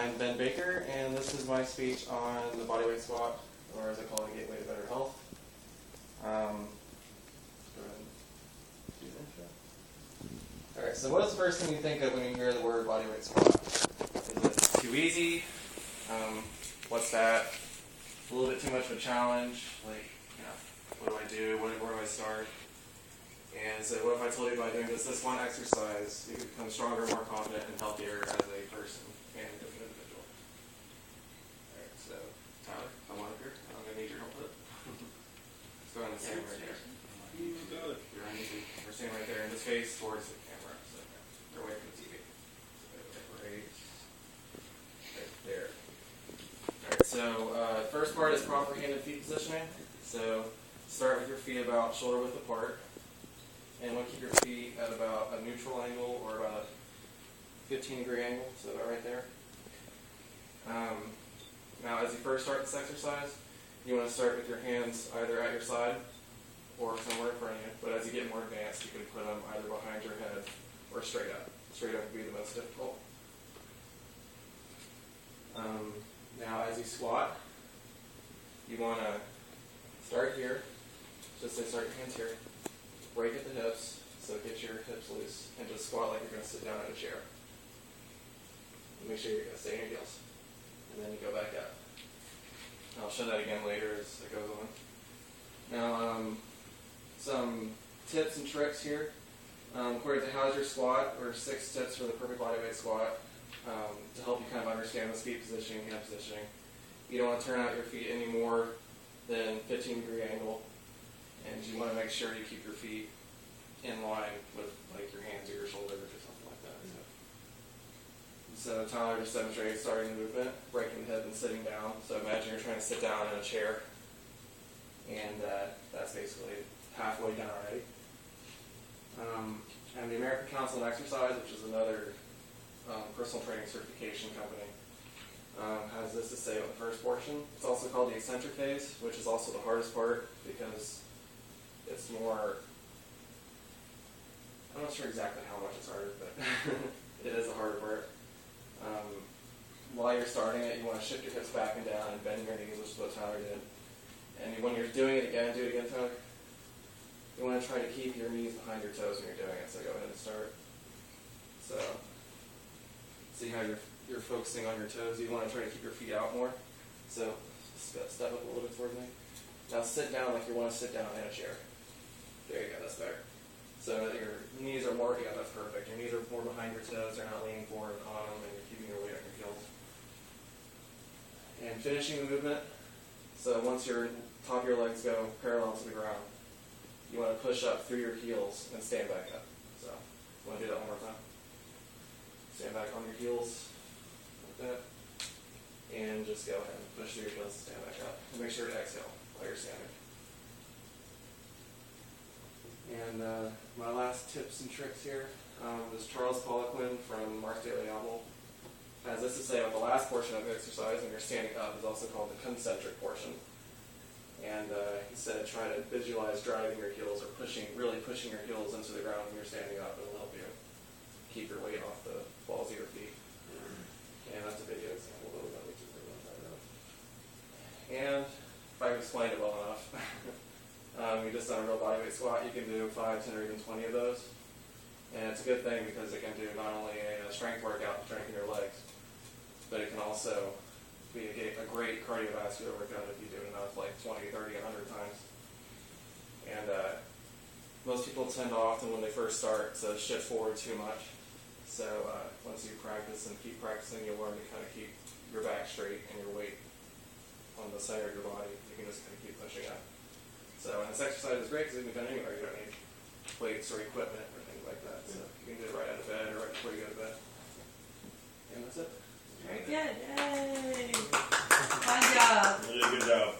I'm Ben Baker, and this is my speech on the bodyweight squat, or as I call it, a gateway to better health. Go ahead and do the intro. Alright, so what's the first thing you think of when you hear the word bodyweight squat? Is it too easy? What's that? A little bit too much of a challenge? Like, what do I do? Where do I start? And so what if I told you by doing this one exercise, you could become stronger, more confident, and healthier as a person and as an individual. All right, so Tyler, come on up here. I'm going to need your help with it. Let's go ahead and stand right there. We're standing right there in this face towards the camera. So they're away from the TV. Right there. All right, so first part is proper hand and feet positioning. So start with your feet about shoulder width apart. And want to keep your feet at about a neutral angle or about a 15-degree angle, so about right there. Now, as you first start this exercise, you want to start with your hands either at your side or somewhere in front of you. But as you get more advanced, you can put them either behind your head or straight up. Straight up would be the most difficult. Now, as you squat, you want to start here. Just say start your hands here. Break at the hips, so get your hips loose, and just squat like you're going to sit down in a chair. Make sure you're going to stay in your heels. And then you go back up. I'll show that again later as it goes on. Now, some tips and tricks here. According to How's Your Squat, or 6 tips for the perfect bodyweight squat to help you kind of understand the feet positioning, hand positioning. You don't want to turn out your feet any more than 15-degree angle. And you want to make sure you keep your feet in line with like your hands or your shoulders or something like that. So Tyler just demonstrated starting the movement, breaking the hip and sitting down. So imagine you're trying to sit down in a chair, and that's basically halfway down already. And the American Council of Exercise, which is another personal training certification company, has this to say about the first portion. It's also called the eccentric phase, which is also the hardest part because it's more, I'm not sure exactly how much it's harder, but it is the harder part. While you're starting it, you want to shift your hips back and down and bend your knees, which is what Tyler did. And when you're doing it again, do it again, Tyler. You want to try to keep your knees behind your toes when you're doing it, so go ahead and start. So, see how you're focusing on your toes. You want to try to keep your feet out more. So, step up a little bit towards me. Now sit down like you want to sit down in a chair. There you go, that's better. So your knees are more, yeah, that's perfect. Your knees are more behind your toes, they're not leaning forward on them, and you're keeping your weight on your heels. And finishing the movement, so once your top of your legs go parallel to the ground, you want to push up through your heels and stand back up. So, you want to do that one more time? Stand back on your heels, like that. And just go ahead and push through your heels and stand back up. And make sure to exhale while you're standing. And my last tips and tricks here is Charles Poliquin from Mark's Daily Owl. Has this to say about the last portion of the exercise, when you're standing up, is also called the concentric portion. And he said try to visualize driving your heels or really pushing your heels into the ground when you're standing up. It'll help you keep your weight off the balls of your feet. And that's a video example that we can bring up. And if I can explain it well enough, you just done a real bodyweight squat, you can do 5, 10, or even 20 of those. And it's a good thing because it can do not only a strength workout to strengthen your legs, but it can also be a great cardiovascular workout if you do it enough, like 20, 30, 100 times. And most people tend to often, when they first start, to shift forward too much. So once you practice and keep practicing, you'll learn to kind of keep your back straight and your weight on the center of your body. You can just kind of keep pushing up. So, and this exercise is great because it can be done anywhere. You don't need weights or equipment or things like that. So you can do it right out of bed or right before you go to bed. And that's it. Very good. Yay! Fun job. You did a good job.